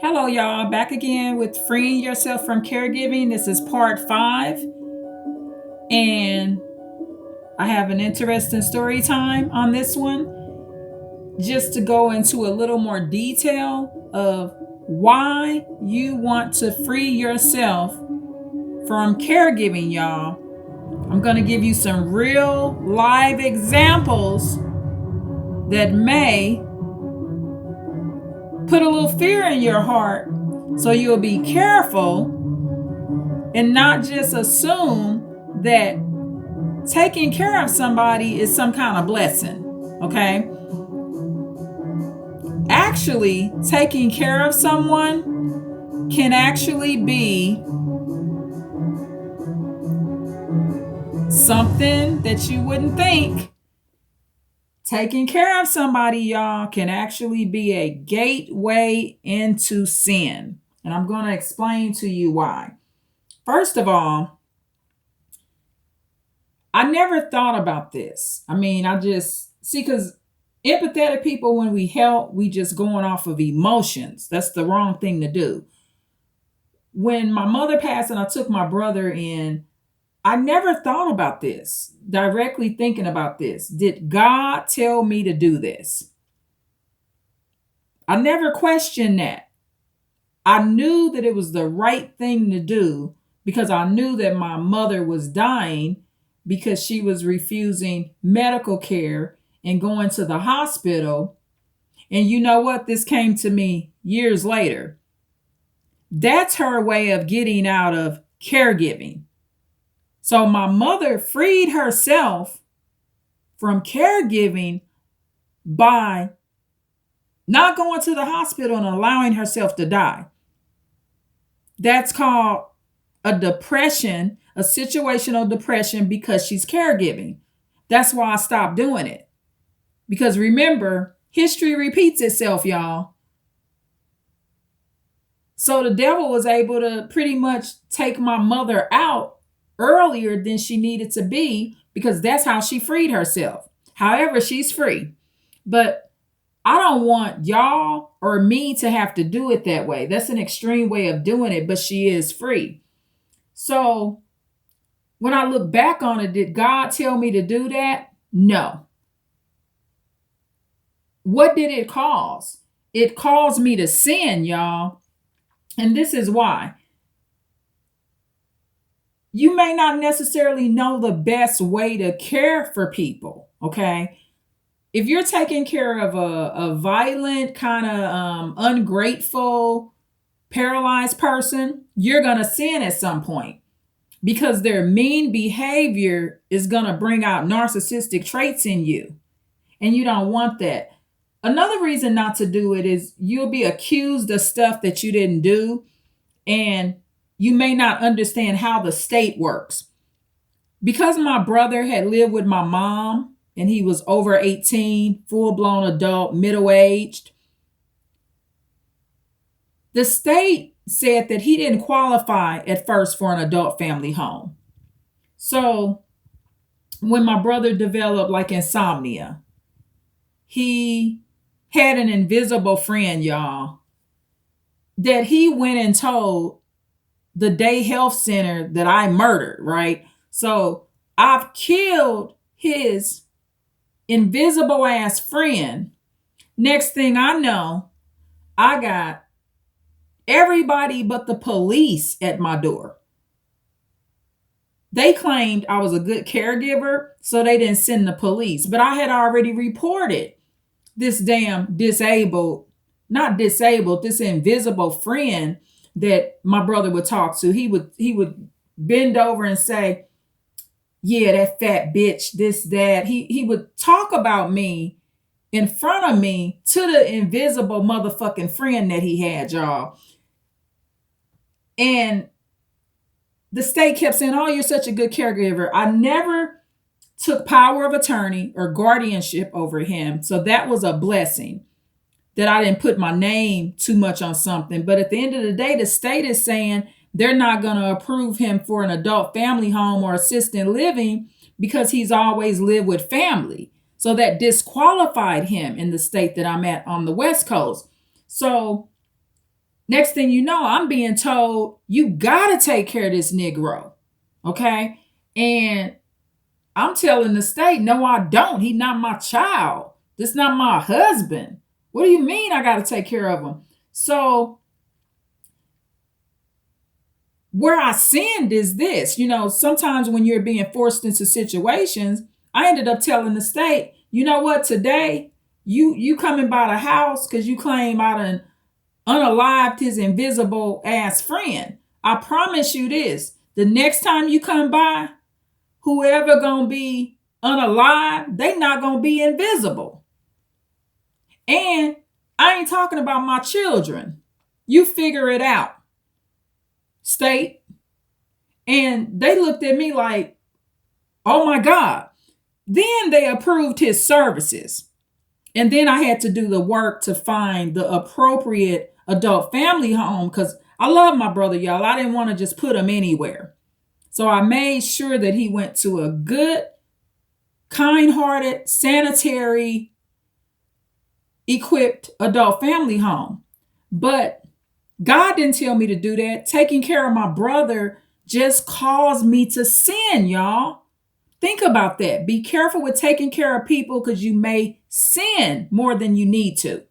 Hello, y'all. Back again with freeing yourself from caregiving. This is part 5, and I have an interesting story time on this one. Just to go into a little more detail of why you want to free yourself from caregiving, y'all. I'm going to give you some real live examples that may put a little fear in your heart so you'll be careful and not just assume that taking care of somebody is some kind of blessing. Okay? Actually, taking care of someone can actually be something that you wouldn't think. Taking care of somebody, y'all, can actually be a gateway into sin. And I'm going to explain to you why. First of all, I never thought about this. I mean, I just see, because empathetic people, when we help, we just going off of emotions. That's the wrong thing to do. When my mother passed and I took my brother in, I never thought about this, directly thinking about this. Did God tell me to do this? I never questioned that. I knew that it was the right thing to do because I knew that my mother was dying because she was refusing medical care and going to the hospital. And you know what? This came to me years later. That's her way of getting out of caregiving. So my mother freed herself from caregiving by not going to the hospital and allowing herself to die. That's called a depression, a situational depression, because she's caregiving. That's why I stopped doing it. Because remember, history repeats itself, y'all. So the devil was able to pretty much take my mother out earlier than she needed to be, because that's how she freed herself. However, she's free. But I don't want y'all or me to have to do it that way. That's an extreme way of doing it, but she is free. So when I look back on it, did God tell me to do that? No. What did it cause? It caused me to sin, y'all. And this is why. You may not necessarily know the best way to care for people, okay? If you're taking care of a violent, kind of ungrateful, paralyzed person, you're going to sin at some point because their mean behavior is going to bring out narcissistic traits in you. And you don't want that. Another reason not to do it is you'll be accused of stuff that you didn't do, and you may not understand how the state works. Because my brother had lived with my mom and he was over 18, full-blown adult, middle-aged, the state said that he didn't qualify at first for an adult family home. So when my brother developed like insomnia, he had an invisible friend, y'all, that he went and told the day health center that I murdered, right? So I've killed his invisible ass friend. Next thing I know, I got everybody but the police at my door. They claimed I was a good caregiver, so they didn't send the police. But I had already reported this damn this invisible friend that my brother would talk to. He would bend over and say, yeah, that fat bitch, this, that. He would talk about me in front of me to the invisible motherfucking friend that he had, y'all. And the state kept saying, oh, you're such a good caregiver. I never took power of attorney or guardianship over him. So that was a blessing that I didn't put my name too much on something. But at the end of the day, the state is saying they're not going to approve him for an adult family home or assisted living because he's always lived with family. So that disqualified him in the state that I'm at on the West Coast. So Next thing you know, I'm being told, you got to take care of this Negro. Okay. And I'm telling the state, no, I don't. He's not my child. This not my husband. What do you mean I got to take care of him? So where I sinned is this, sometimes when you're being forced into situations, I ended up telling the state, you know what, today you coming by the house because you claim I done unalived his invisible ass friend. I promise you this, the next time you come by, whoever gonna be unalive, they not gonna be invisible. And I ain't talking about my children. You figure it out, state. And they looked at me like, oh my God. Then they approved his services. And then I had to do the work to find the appropriate adult family home because I love my brother, y'all. I didn't want to just put him anywhere. So I made sure that he went to a good, kind-hearted, sanitary, equipped adult family home. But God didn't tell me to do that. Taking care of my brother just caused me to sin, y'all. Think about that. Be careful with taking care of people because you may sin more than you need to.